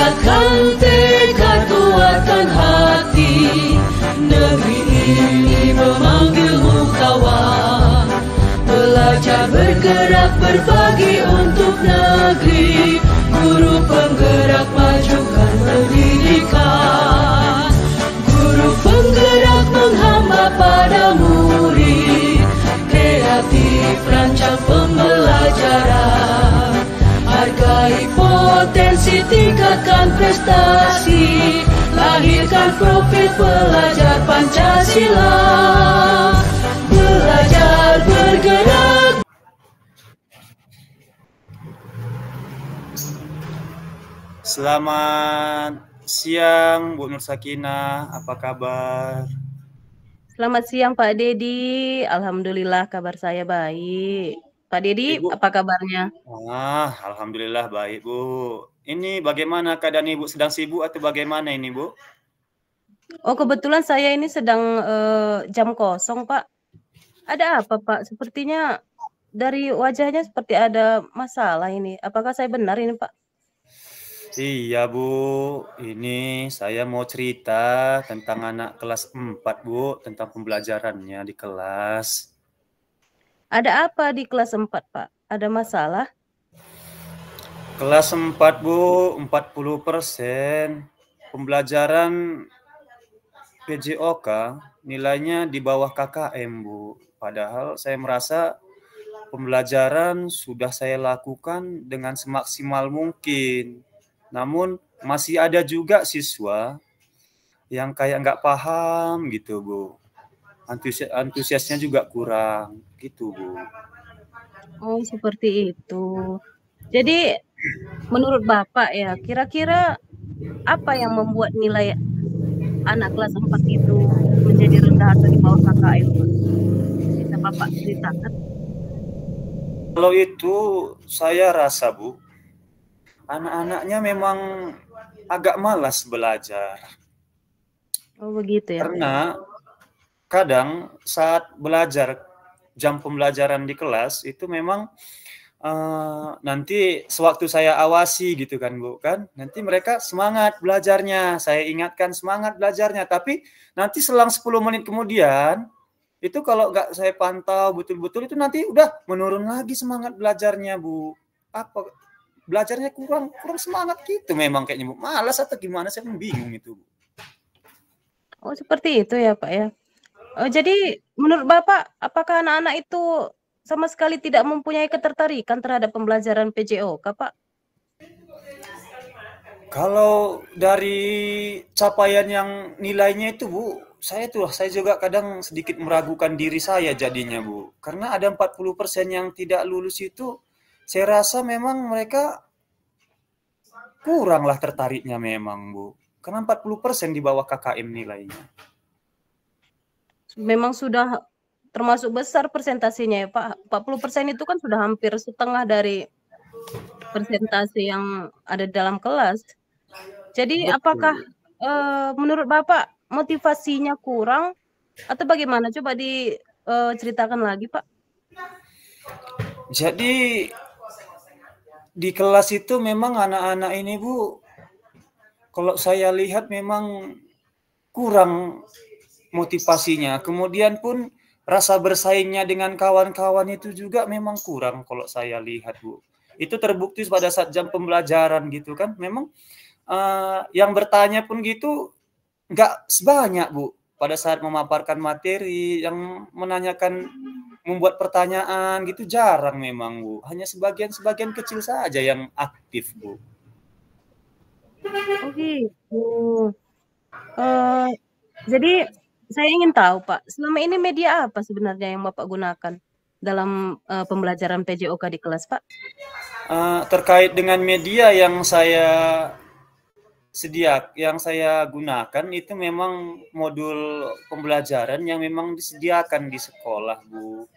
Kuatkan tekad, kuatkan hati. Negeri ini memanggilmu kawan. Belajar, bergerak, berbagi untuk negeri. Guru penggerak, majukan pendidikan. Guru penggerak menghamba pada murid. Kreatif, rancang pembelajaran. Hargai potensi, tingkatkan prestasi. Lahirkan profil pelajar Pancasila. Belajar, bergerak. Selamat siang Bu Nur Sakinah, apa kabar? Selamat siang Pak Dedi, alhamdulillah kabar saya baik. Pak Dedi, Ibu, apa kabarnya? Alhamdulillah baik Bu. Ini bagaimana keadaan Ibu, sedang sibuk atau bagaimana ini Bu? Oh kebetulan saya ini sedang jam kosong Pak. Ada apa Pak? Sepertinya dari wajahnya seperti ada masalah ini. Apakah saya benar ini Pak? Iya Bu, ini saya mau cerita tentang anak kelas 4 Bu, tentang pembelajarannya di kelas. Ada apa di kelas 4 Pak? Ada masalah? Kelas 4 Bu, 40% pembelajaran PJOK nilainya di bawah KKM Bu. Padahal saya merasa pembelajaran sudah saya lakukan dengan semaksimal mungkin. Namun masih ada juga siswa yang kayak nggak paham gitu Bu. Antusiasnya juga kurang gitu Bu. Oh seperti itu. Jadi menurut Bapak ya, kira-kira apa yang membuat nilai anak kelas 4 itu menjadi rendah atau di bawah KKM? Bisa Bapak ceritakan? Kalau itu saya rasa Bu, anak-anaknya memang agak malas belajar. Oh begitu ya. Karena kadang saat belajar, jam pembelajaran di kelas itu memang nanti sewaktu saya awasi gitu kan Bu, kan nanti mereka semangat belajarnya, saya ingatkan semangat belajarnya, tapi nanti selang 10 menit kemudian itu kalau nggak saya pantau betul-betul itu nanti udah menurun lagi semangat belajarnya Bu. Apa belajarnya kurang semangat gitu memang kayaknya Bu, malas atau gimana, saya bingung itu Bu. Oh seperti itu ya Pak ya. Jadi menurut Bapak apakah anak-anak itu sama sekali tidak mempunyai ketertarikan terhadap pembelajaran PJOK Pak? Kalau dari capaian yang nilainya itu Bu, saya juga kadang sedikit meragukan diri saya jadinya Bu. Karena ada 40% yang tidak lulus itu, saya rasa memang mereka kuranglah tertariknya memang Bu. Karena 40% di bawah KKM nilainya. Memang sudah termasuk besar persentasenya ya Pak. 40% itu kan sudah hampir setengah dari persentase yang ada dalam kelas. Jadi Betul. apakah menurut Bapak motivasinya kurang atau bagaimana? Coba diceritakan lagi Pak. Jadi di kelas itu memang anak-anak ini Bu, kalau saya lihat memang kurang motivasinya. Kemudian pun rasa bersaingnya dengan kawan-kawan itu juga memang kurang kalau saya lihat Bu. Itu terbukti pada saat jam pembelajaran gitu kan. Memang yang bertanya pun gitu nggak sebanyak Bu. Pada saat memaparkan materi, yang menanyakan, membuat pertanyaan gitu jarang memang Bu. Hanya sebagian kecil saja yang aktif Bu. Oh gitu. Jadi saya ingin tahu Pak, selama ini media apa sebenarnya yang Bapak gunakan dalam pembelajaran PJOK di kelas Pak? Terkait dengan media yang saya gunakan itu memang modul pembelajaran yang memang disediakan di sekolah Bu.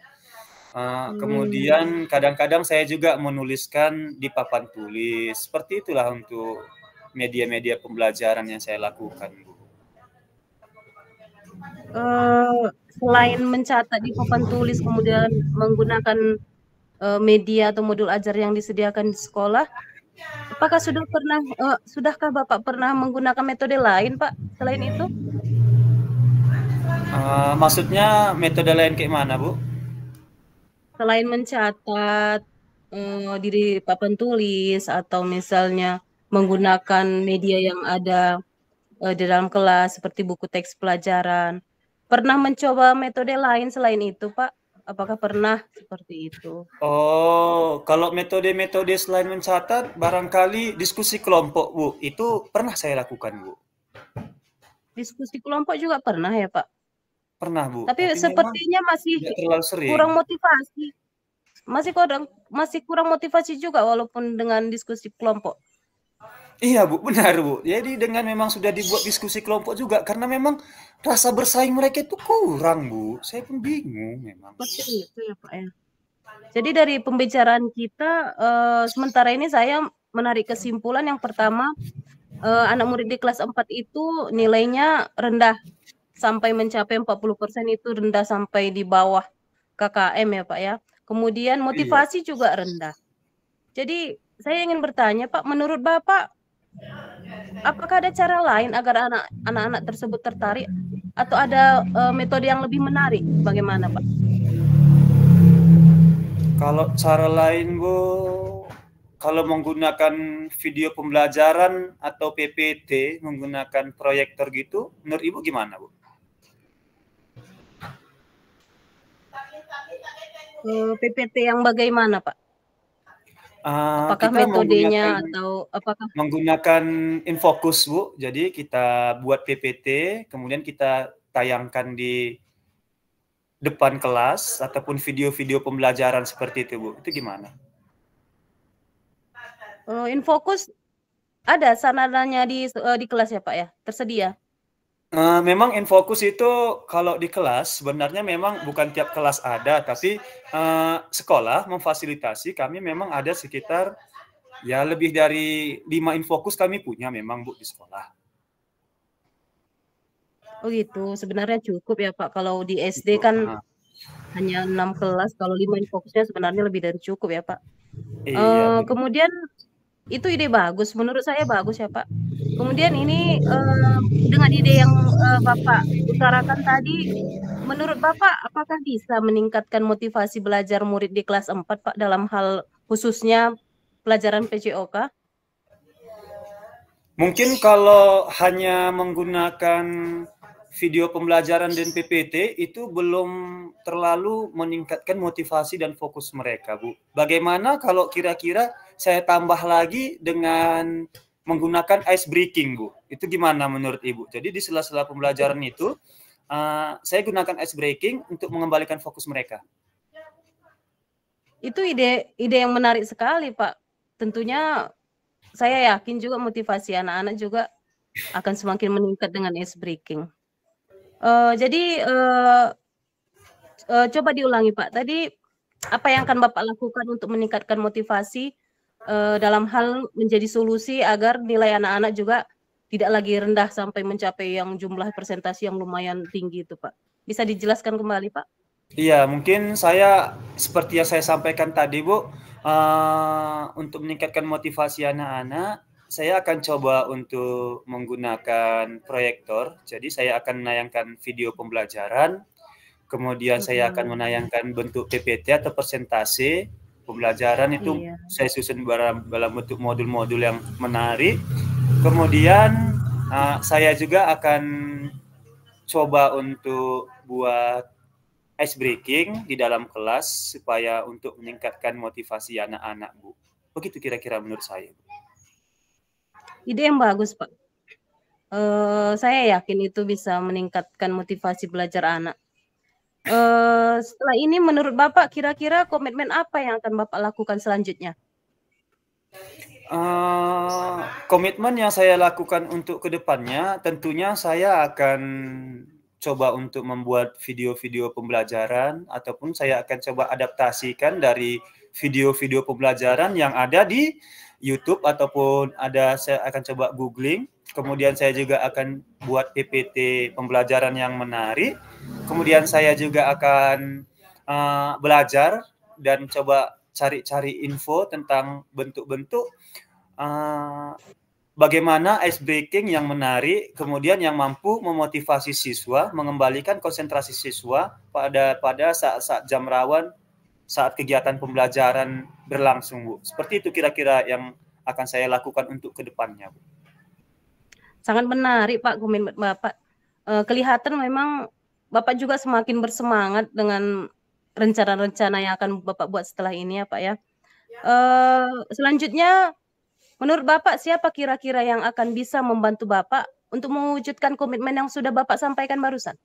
Kemudian kadang-kadang saya juga menuliskan di papan tulis. Seperti itulah untuk media-media pembelajaran yang saya lakukan Bu. Selain mencatat di papan tulis kemudian menggunakan media atau modul ajar yang disediakan di sekolah, Apakah sudahkah Bapak pernah menggunakan metode lain, Pak, selain itu? Maksudnya metode lain kayak mana, Bu? Selain mencatat di papan tulis atau misalnya menggunakan media yang ada di dalam kelas seperti buku teks pelajaran. Pernah mencoba metode lain selain itu, Pak? Apakah pernah seperti itu? Oh, kalau metode-metode selain mencatat, barangkali diskusi kelompok, Bu. Itu pernah saya lakukan, Bu. Diskusi kelompok juga pernah ya, Pak? Pernah, Bu. Tapi Tapi memang sepertinya masih tidak terlalu sering. kurang motivasi. Masih kurang motivasi juga walaupun dengan diskusi kelompok. Iya, Bu, benar, Bu. Jadi dengan memang sudah dibuat diskusi kelompok juga, karena memang rasa bersaing mereka itu kurang, Bu. Saya pun bingung memang. Seperti itu ya, Pak ya. Jadi dari pembicaraan kita, sementara ini saya menarik kesimpulan yang pertama, anak murid di kelas 4 itu nilainya rendah, sampai mencapai 40% itu rendah sampai di bawah KKM ya Pak ya. Kemudian motivasi juga rendah. Jadi saya ingin bertanya Pak, menurut Bapak, apakah ada cara lain agar anak-anak tersebut tertarik? Atau ada metode yang lebih menarik? Bagaimana Pak? Kalau cara lain, Bu, kalau menggunakan video pembelajaran atau PPT, menggunakan proyektor gitu, menurut Ibu gimana, Bu? PPT yang bagaimana, Pak? Apakah kita metodenya atau apakah menggunakan Infocus, Bu. Jadi kita buat PPT, kemudian kita tayangkan di depan kelas ataupun video-video pembelajaran seperti itu, Bu. Itu gimana? Infocus ada sanadanya di kelas ya, Pak ya? Tersedia? Memang Infocus itu kalau di kelas sebenarnya memang bukan tiap kelas ada, tapi sekolah memfasilitasi. Kami memang ada sekitar ya lebih dari 5 Infocus kami punya memang, Bu, di sekolah. Oh gitu, sebenarnya cukup ya Pak. Kalau di SD kan hanya 6 kelas, kalau 5 Infocusnya sebenarnya lebih dari cukup ya Pak. Iya, kemudian itu ide bagus, menurut saya bagus ya Pak. Kemudian ini dengan ide yang Bapak utarakan tadi, menurut Bapak apakah bisa meningkatkan motivasi belajar murid di kelas 4 Pak dalam hal khususnya pelajaran PJOK? Mungkin kalau hanya menggunakan video pembelajaran dan PPT itu belum terlalu meningkatkan motivasi dan fokus mereka, Bu. Bagaimana kalau kira-kira saya tambah lagi dengan menggunakan ice breaking, Bu? Itu gimana menurut Ibu? Jadi di sela-sela pembelajaran itu saya gunakan ice breaking untuk mengembalikan fokus mereka. Itu ide yang menarik sekali, Pak. Tentunya saya yakin juga motivasi anak-anak juga akan semakin meningkat dengan ice breaking. Jadi coba diulangi Pak. Tadi apa yang akan Bapak lakukan untuk meningkatkan motivasi dalam hal menjadi solusi agar nilai anak-anak juga tidak lagi rendah sampai mencapai yang jumlah persentase yang lumayan tinggi itu Pak. Bisa dijelaskan kembali Pak? Iya, mungkin saya seperti yang saya sampaikan tadi, Bu, untuk meningkatkan motivasi anak-anak, saya akan coba untuk menggunakan proyektor. Jadi saya akan menayangkan video pembelajaran, kemudian saya akan menayangkan bentuk PPT atau presentasi pembelajaran itu saya susun dalam bentuk modul-modul yang menarik. Kemudian saya juga akan coba untuk buat ice breaking di dalam kelas supaya untuk meningkatkan motivasi anak-anak, Bu. Begitu kira-kira menurut saya. Ide yang bagus, Pak. Saya yakin itu bisa meningkatkan motivasi belajar anak. Setelah ini menurut Bapak kira-kira komitmen apa yang akan Bapak lakukan selanjutnya? Komitmen yang saya lakukan untuk kedepannya tentunya saya akan coba untuk membuat video-video pembelajaran ataupun saya akan coba adaptasikan dari video-video pembelajaran yang ada di YouTube ataupun saya akan coba googling. Kemudian saya juga akan buat PPT pembelajaran yang menarik. Kemudian saya juga akan belajar dan coba cari-cari info tentang bentuk-bentuk bagaimana ice breaking yang menarik, kemudian yang mampu memotivasi siswa, mengembalikan konsentrasi siswa pada saat-saat jam rawan, saat kegiatan pembelajaran berlangsung, Bu. Seperti itu kira-kira yang akan saya lakukan untuk kedepannya, Bu. Sangat menarik, Pak, komitmen Bapak. Kelihatan memang Bapak juga semakin bersemangat dengan rencana-rencana yang akan Bapak buat setelah ini ya, Pak ya. Selanjutnya, menurut Bapak siapa kira-kira yang akan bisa membantu Bapak untuk mewujudkan komitmen yang sudah Bapak sampaikan barusan?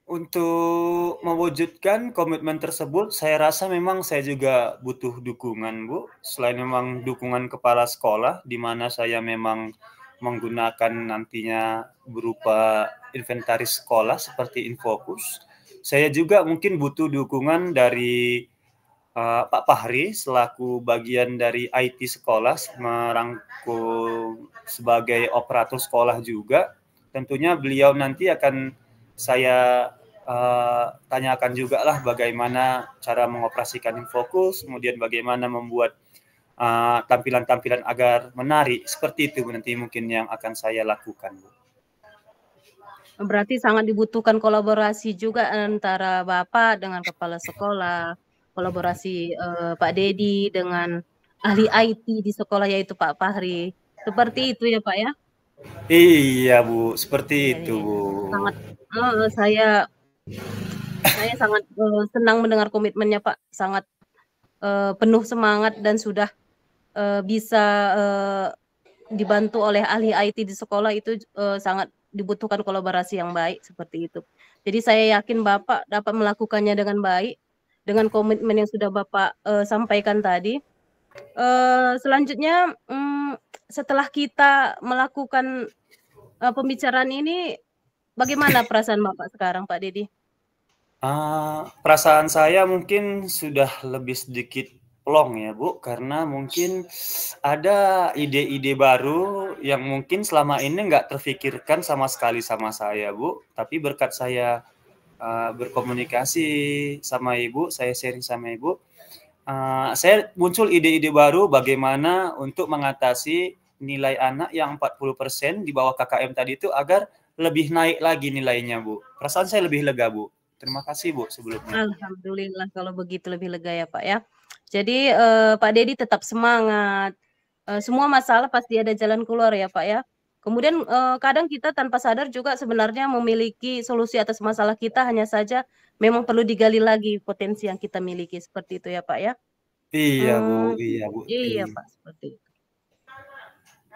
Untuk mewujudkan komitmen tersebut, saya rasa memang saya juga butuh dukungan, Bu. Selain memang dukungan kepala sekolah, di mana saya memang menggunakan nantinya berupa inventaris sekolah seperti Infocus. Saya juga mungkin butuh dukungan dari Pak Fahri selaku bagian dari IT sekolah, merangkul sebagai operator sekolah juga. Tentunya beliau nanti akan saya tanyakan juga lah bagaimana cara mengoperasikan Infocus, kemudian bagaimana membuat tampilan-tampilan agar menarik. Seperti itu nanti mungkin yang akan saya lakukan, Bu. Berarti sangat dibutuhkan kolaborasi juga antara Bapak dengan kepala sekolah, kolaborasi Pak Dedi dengan ahli IT di sekolah yaitu Pak Fahri. Seperti itu ya, Pak ya? Iya, Bu, seperti itu, Jadi, Bu. sangat saya sangat senang mendengar komitmennya, Pak. Sangat penuh semangat dan sudah bisa dibantu oleh ahli IT di sekolah itu sangat dibutuhkan kolaborasi yang baik seperti itu. Jadi saya yakin Bapak dapat melakukannya dengan baik dengan komitmen yang sudah Bapak sampaikan tadi. Selanjutnya setelah kita melakukan pembicaraan ini, bagaimana perasaan Bapak sekarang, Pak Dedi? Perasaan saya mungkin sudah lebih sedikit plong ya, Bu, karena mungkin ada ide-ide baru yang mungkin selama ini nggak terfikirkan sama sekali sama saya, Bu. Tapi berkat saya berkomunikasi sama Ibu, saya sharing sama Ibu, saya muncul ide-ide baru bagaimana untuk mengatasi nilai anak yang 40% di bawah KKM tadi itu agar lebih naik lagi nilainya, Bu. Perasaan saya lebih lega, Bu. Terima kasih, Bu, sebelumnya. Alhamdulillah kalau begitu lebih lega ya, Pak ya. Jadi Pak Dedi tetap semangat. Semua masalah pasti ada jalan keluar ya, Pak ya. Kemudian kadang kita tanpa sadar juga sebenarnya memiliki solusi atas masalah kita, hanya saja memang perlu digali lagi potensi yang kita miliki seperti itu ya, Pak ya. Iya, Bu. Iya, Bu. Iya, Pak, seperti itu.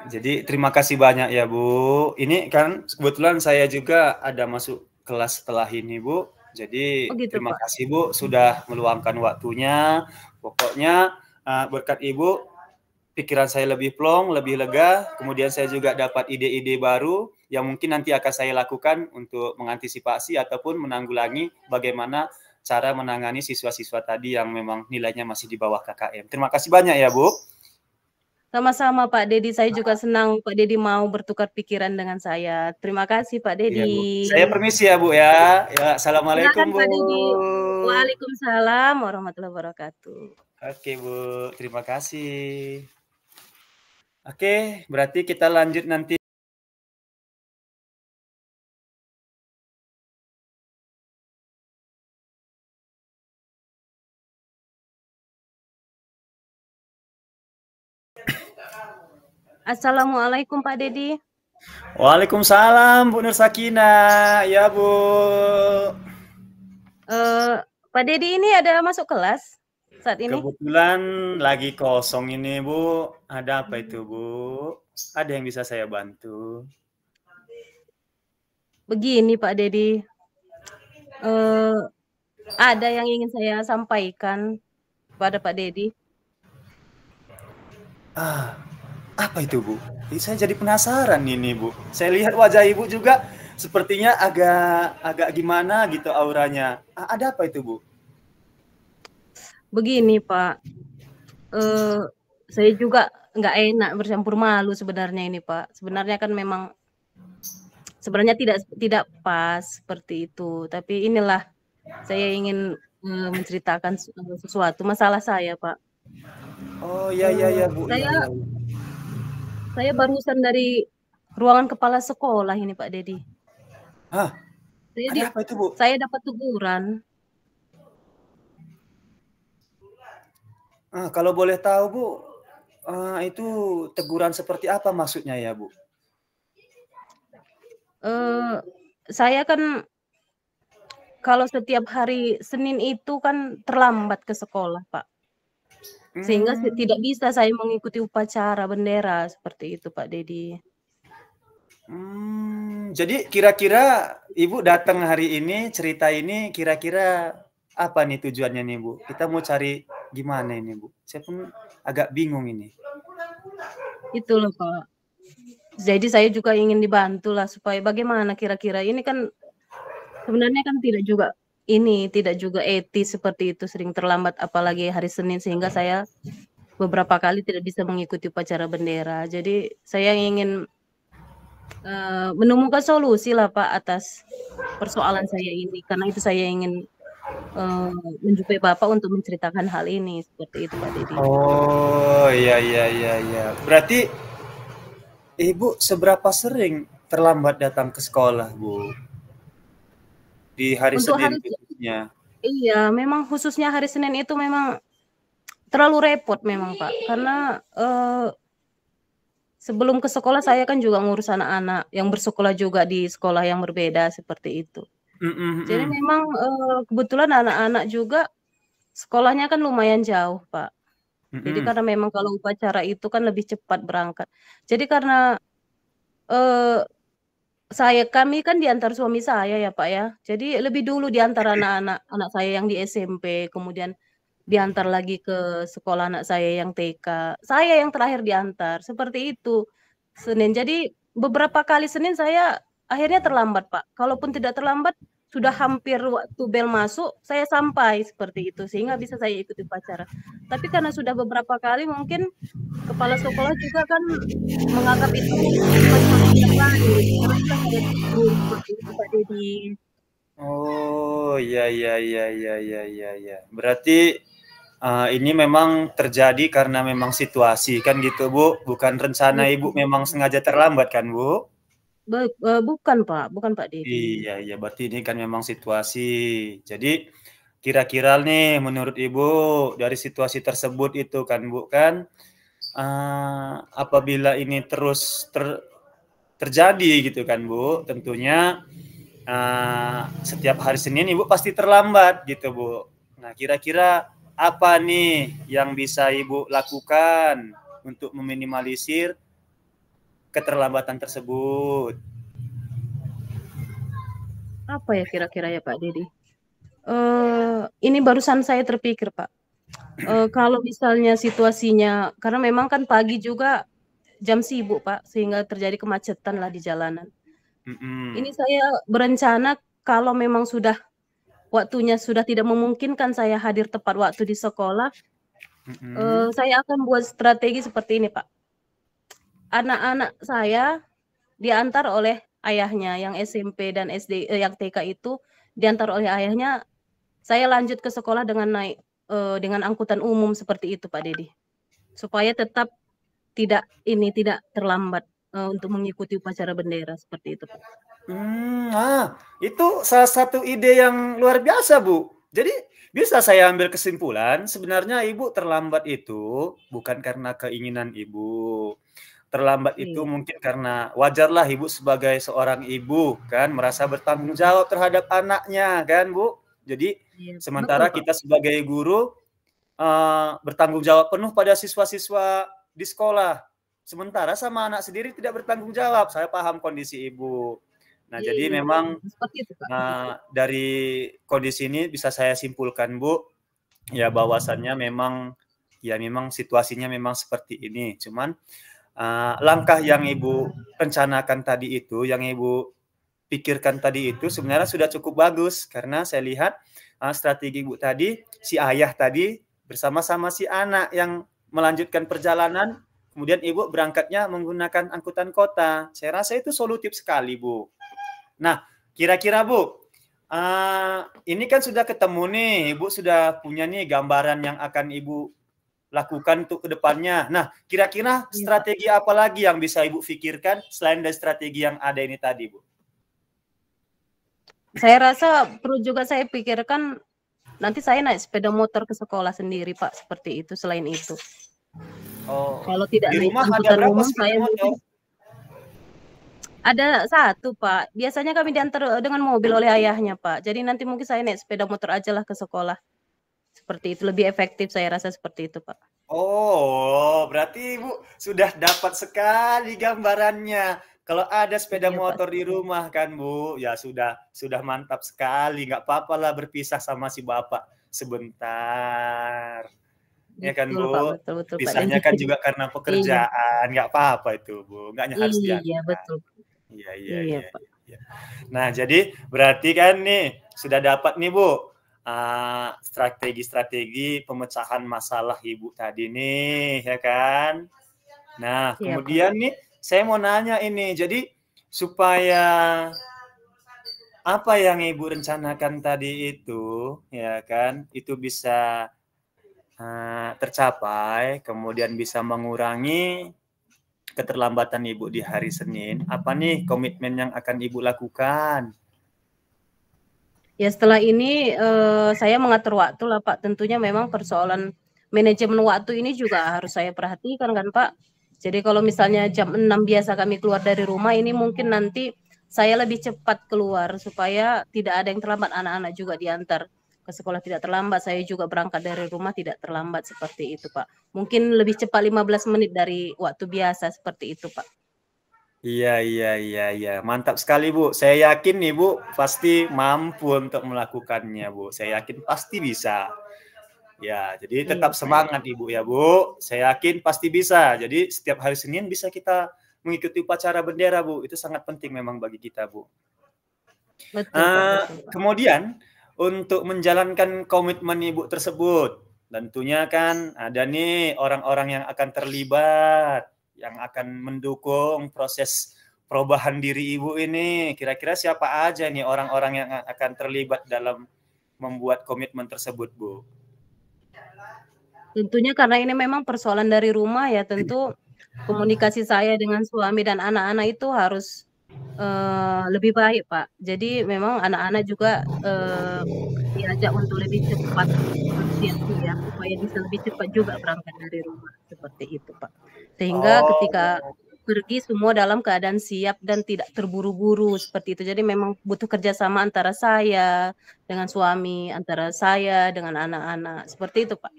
Jadi terima kasih banyak ya, Bu. Ini kan kebetulan saya juga ada masuk kelas setelah ini, Bu. Jadi gitu, terima Pak. kasih, Bu, sudah meluangkan waktunya. Pokoknya berkat Ibu, pikiran saya lebih plong, lebih lega. Kemudian saya juga dapat ide-ide baru yang mungkin nanti akan saya lakukan untuk mengantisipasi ataupun menanggulangi bagaimana cara menangani siswa-siswa tadi yang memang nilainya masih di bawah KKM. Terima kasih banyak ya, Bu. Sama-sama Pak Dedi, saya juga senang Pak Dedi mau bertukar pikiran dengan saya. Terima kasih Pak Dedi. Iya, Bu. Saya permisi ya, Bu ya. Ya, assalamualaikum, Silakan Bu. Pak Dedi. Waalaikumsalam warahmatullahi wabarakatuh. Oke, Bu. Terima kasih. Oke, berarti kita lanjut nanti. Assalamualaikum Pak Dedi. Waalaikumsalam Bu Nur Sakinah. Ya, Bu. Pak Dedi ini ada masuk kelas saat ini? Kebetulan lagi kosong ini, Bu. Ada apa itu, Bu? Ada yang bisa saya bantu? Begini Pak Dedi, ada yang ingin saya sampaikan pada Pak Dedi. Apa itu, Bu? Saya jadi penasaran ini, Bu. Saya lihat wajah Ibu juga sepertinya agak gimana gitu auranya. Ada apa itu, Bu? Begini, Pak. Saya juga nggak enak bercampur malu sebenarnya ini, Pak. Sebenarnya kan memang sebenarnya tidak pas seperti itu. Tapi inilah saya ingin menceritakan sesuatu masalah saya, Pak. Oh iya iya iya Bu, iya Saya iya. saya barusan dari ruangan kepala sekolah ini Pak Dedi. Hah, Saya ada apa itu Bu? saya dapat teguran. Kalau boleh tahu Bu, itu teguran seperti apa maksudnya ya Bu? Eh, saya kan kalau setiap hari Senin itu kan terlambat ke sekolah, Pak. Sehingga tidak Hmm, bisa saya mengikuti upacara bendera seperti itu, Pak Dedi. jadi kira-kira Ibu datang hari ini, cerita ini kira-kira apa nih tujuannya nih Bu? Kita mau cari gimana ini Bu? Saya pun agak bingung ini. Itu loh, Pak. Jadi saya juga ingin dibantu lah supaya bagaimana kira-kira ini kan sebenarnya kan tidak juga etis seperti itu, sering terlambat apalagi hari Senin sehingga saya beberapa kali tidak bisa mengikuti upacara bendera. Jadi saya ingin menemukan solusi lah Pak atas persoalan saya ini, karena itu saya ingin menjumpai Bapak untuk menceritakan hal ini seperti itu Pak Dedi. Oh iya iya iya iya. Berarti Ibu seberapa sering terlambat datang ke sekolah Bu? Di hari Untuk Senin hari khususnya. Iya, memang khususnya hari Senin itu memang terlalu repot memang Pak, karena sebelum ke sekolah saya kan juga ngurus anak-anak yang bersekolah juga di sekolah yang berbeda seperti itu. Mhm Jadi mhm. memang kebetulan anak-anak juga sekolahnya kan lumayan jauh, Pak. Jadi Mhm. karena memang kalau upacara itu kan lebih cepat berangkat. Jadi karena eh, kami kan diantar suami saya ya Pak ya. Jadi lebih dulu diantar anak saya yang di SMP, kemudian diantar lagi ke sekolah anak saya yang TK. Saya yang terakhir diantar. Seperti itu. Senin. Jadi beberapa kali Senin saya akhirnya terlambat, Pak. Kalaupun tidak terlambat, sudah hampir waktu bel masuk, saya sampai seperti itu sehingga bisa saya ikuti upacara. Tapi karena sudah beberapa kali mungkin kepala sekolah juga kan menganggap itu upacara yang lain. Karena itu kan ada guru seperti itu, Pak Dedi. Oh, iya iya iya iya iya iya iya. Berarti ini memang terjadi karena memang situasi kan gitu, Bu? Bukan rencana Ibu Betul. memang sengaja terlambat kan, Bu? Bukan, Pak. Bukan, Pak Dedi. Iya iya, berarti ini kan memang situasi. Jadi kira-kira nih menurut Ibu dari situasi tersebut itu kan, Bu kan, apabila ini terus terjadi gitu kan, Bu, tentunya setiap hari Senin Ibu pasti terlambat gitu Bu. Nah kira-kira apa nih yang bisa Ibu lakukan untuk meminimalisir keterlambatan tersebut? Apa ya kira-kira ya Pak Dedi? Ini barusan saya terpikir Pak. Kalau misalnya situasinya, karena memang kan pagi juga jam sibuk Pak, sehingga terjadi kemacetan lah di jalanan. Ini Mm-mm. saya berencana kalau memang waktunya sudah tidak memungkinkan saya hadir tepat waktu di sekolah, Mm-mm. saya akan buat strategi seperti ini Pak. Anak-anak saya diantar oleh ayahnya yang SMP dan SD, yang TK itu diantar oleh ayahnya. Saya lanjut ke sekolah dengan naik dengan angkutan umum seperti itu Pak Dedi. Supaya tetap tidak terlambat untuk mengikuti upacara bendera seperti itu Pak. Itu salah satu ide yang luar biasa, Bu. Jadi bisa saya ambil kesimpulan sebenarnya Ibu terlambat itu bukan karena keinginan Ibu. Terlambat itu Iya, mungkin karena wajarlah Ibu sebagai seorang ibu kan merasa bertanggung jawab terhadap anaknya kan, Bu. Jadi iya. Betul sementara Pak. kita sebagai guru bertanggung jawab penuh pada siswa-siswa di sekolah. Sementara sama anak sendiri tidak bertanggung jawab. Saya paham kondisi Ibu. Nah, jadi Iya, memang seperti itu Pak. dari kondisi ini bisa saya simpulkan, Bu, ya bahwasannya memang situasinya memang seperti ini. Cuman langkah yang Ibu rencanakan tadi itu, yang Ibu pikirkan tadi itu sebenarnya sudah cukup bagus karena saya lihat strategi Ibu tadi, si ayah tadi bersama-sama si anak yang melanjutkan perjalanan, kemudian Ibu berangkatnya menggunakan angkutan kota. Saya rasa itu solutif sekali, Bu. Nah, kira-kira Bu, ini kan sudah ketemu nih, Ibu sudah punya nih gambaran yang akan Ibu lakukan untuk kedepannya. Nah, kira-kira strategi apa lagi yang bisa Ibu pikirkan selain dari strategi yang ada ini tadi, Bu? Saya rasa perlu juga saya pikirkan nanti saya naik sepeda motor ke sekolah sendiri, Pak, seperti itu. Selain itu, kalau tidak di naik rumah ada angkutan berapa umum, sepeda saya motor? mungkin ada satu, Pak. Biasanya kami diantar dengan mobil oleh ayahnya, Pak. Jadi nanti mungkin saya naik sepeda motor aja lah ke sekolah. Seperti itu lebih efektif, saya rasa seperti itu, Pak. Oh, berarti Ibu sudah dapat sekali gambarannya. Kalau ada sepeda motor di rumah kan, Bu, ya sudah mantap sekali. Nggak apa-apa lah berpisah sama si Bapak sebentar. Ya kan, Betul, Bu? Pak, betul, Pisahnya Pak. kan juga karena pekerjaan. Nggak apa-apa itu, Bu. Nggak harus Iya, diantar. betul. Iya, Pak. Nah, jadi berarti kan nih sudah dapat nih, Bu, strategi-strategi pemecahan masalah Ibu tadi nih, ya kan? Nah, kemudian nih saya mau nanya ini, jadi supaya apa yang Ibu rencanakan tadi itu, ya kan, itu bisa tercapai, kemudian bisa mengurangi keterlambatan Ibu di hari Senin, apa nih komitmen yang akan Ibu lakukan? Ya setelah ini saya mengatur waktu lah, Pak. Tentunya memang persoalan manajemen waktu ini juga harus saya perhatikan kan, Pak. Jadi kalau misalnya jam 6 biasa kami keluar dari rumah, ini mungkin nanti saya lebih cepat keluar supaya tidak ada yang terlambat, anak-anak juga diantar ke sekolah tidak terlambat, saya juga berangkat dari rumah tidak terlambat, seperti itu, Pak. Mungkin lebih cepat 15 menit dari waktu biasa, seperti itu, Pak. Iya. Mantap sekali, Bu. Saya yakin nih, Bu, pasti mampu untuk melakukannya, Bu. Saya yakin pasti bisa. Ya, jadi tetap semangat, Ibu ya, Bu. Saya yakin pasti bisa. Jadi setiap hari Senin bisa kita mengikuti upacara bendera, Bu. Itu sangat penting memang bagi kita, Bu. Betul, Pak. Kemudian untuk menjalankan komitmen Ibu tersebut, tentunya kan ada nih orang-orang yang akan terlibat, yang akan mendukung proses perubahan diri Ibu ini. Kira-kira siapa aja nih orang-orang yang akan terlibat dalam membuat komitmen tersebut, Bu? Tentunya karena ini memang persoalan dari rumah ya, tentu komunikasi saya dengan suami dan anak-anak itu harus lebih baik, Pak. Jadi memang anak-anak juga diajak untuk lebih cepat bersiap-siap supaya bisa lebih cepat juga berangkat dari rumah, seperti itu, Pak. Sehingga ketika pergi semua dalam keadaan siap dan tidak terburu-buru seperti itu. Jadi memang butuh kerjasama antara saya dengan suami, antara saya dengan anak-anak, seperti itu, Pak.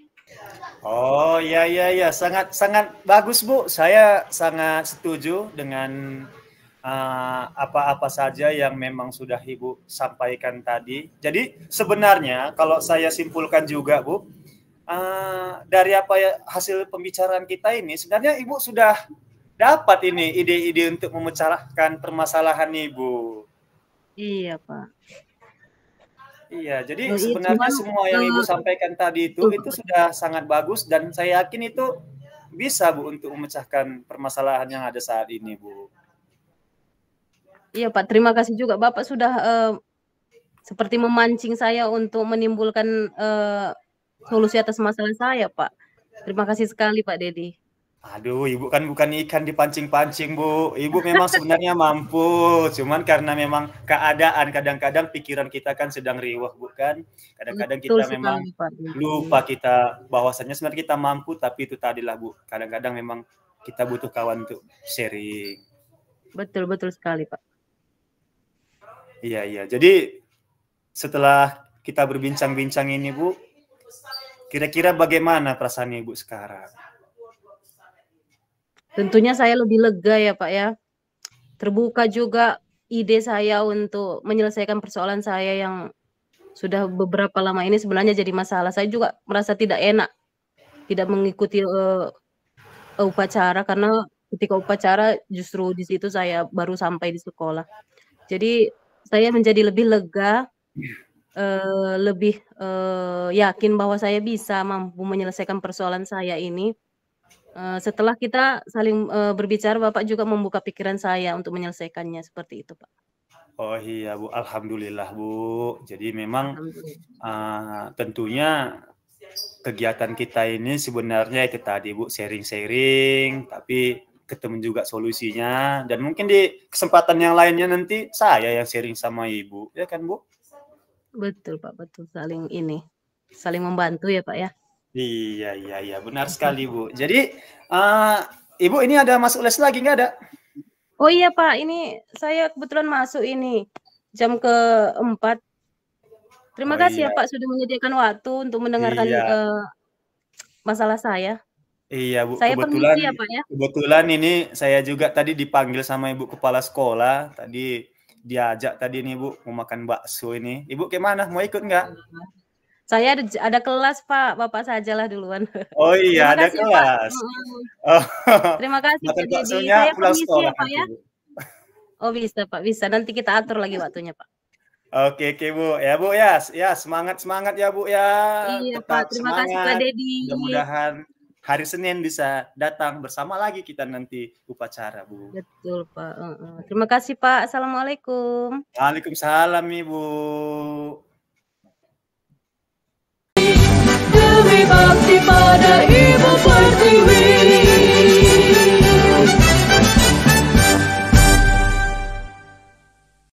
Oh ya, sangat bagus, Bu. Saya sangat setuju dengan apa-apa saja yang memang sudah Ibu sampaikan tadi. Jadi sebenarnya kalau saya simpulkan juga, Bu, dari apa ya hasil pembicaraan kita ini, sebenarnya Ibu sudah dapat ini ide-ide untuk memecahkan permasalahan Ibu. Iya, Pak. Iya, jadi sebenarnya semua yang Ibu sampaikan tadi itu sudah sangat bagus dan saya yakin itu bisa, Bu, untuk memecahkan permasalahan yang ada saat ini, Bu. Iya, Pak. Terima kasih juga Bapak sudah seperti memancing saya untuk menimbulkan solusi atas masalah saya, Pak. Terima kasih sekali, Pak Dedi. Aduh, Ibu kan bukan ikan dipancing-pancing, Bu. Ibu memang sebenarnya mampu, cuman karena memang keadaan kadang-kadang pikiran kita kan sedang riwah, Bu, kan. Kadang-kadang kita memang lupa kita bahwasannya sebenarnya kita mampu, tapi itu tadilah, Bu. Kadang-kadang memang kita butuh kawan untuk sharing. Betul sekali, Pak. Iya. Jadi setelah kita berbincang-bincang ini, Bu, kira-kira bagaimana perasaan Ibu sekarang? Tentunya saya lebih lega ya, Pak ya. Terbuka juga ide saya untuk menyelesaikan persoalan saya yang sudah beberapa lama ini sebenarnya jadi masalah. Saya juga merasa tidak enak tidak mengikuti upacara karena ketika upacara justru di situ saya baru sampai di sekolah. Jadi saya menjadi lebih lega, lebih yakin bahwa saya bisa mampu menyelesaikan persoalan saya ini. Setelah kita saling berbicara, Bapak juga membuka pikiran saya untuk menyelesaikannya, seperti itu, Pak. Oh iya, Bu. Alhamdulillah, Bu. Jadi memang tentunya kegiatan kita ini sebenarnya itu tadi Bu, sharing-sharing, tapi ketemu juga solusinya. Dan mungkin di kesempatan yang lainnya nanti saya yang sharing sama Ibu, ya kan Bu? Betul Pak, betul, saling membantu ya Pak ya. Iya, benar sekali Bu. Jadi Ibu ini ada masuk les lagi nggak ada? Oh iya Pak, ini saya kebetulan masuk ini jam ke-4. Terima kasih ya Pak sudah menyediakan waktu untuk mendengarkan masalah saya. Iya Bu, Saya kebetulan permisi ya Pak ya. Kebetulan ini saya juga tadi dipanggil sama Ibu Kepala Sekolah. Tadi diajak tadi nih Bu mau makan bakso ini. Ibu gimana? Mau ikut nggak? Saya ada kelas Pak, Bapak sajalah duluan. Oh iya, ada kasih, kelas. Oh. Terima kasih Makan Pak Dedi. baksonya Saya pulang permisi sekolah ya Pak ya. Oh bisa Pak, bisa. Nanti kita atur lagi waktunya Pak. Oke Bu. Ya Bu ya, semangat ya Bu ya. Iya Tetap Pak, terima kasih Pak Dedi. Mudah-mudahan hari Senin bisa datang bersama lagi kita nanti upacara Bu. Betul Pak. Terima kasih Pak. Assalamualaikum. Waalaikumsalam Ibu. Demi bakti pada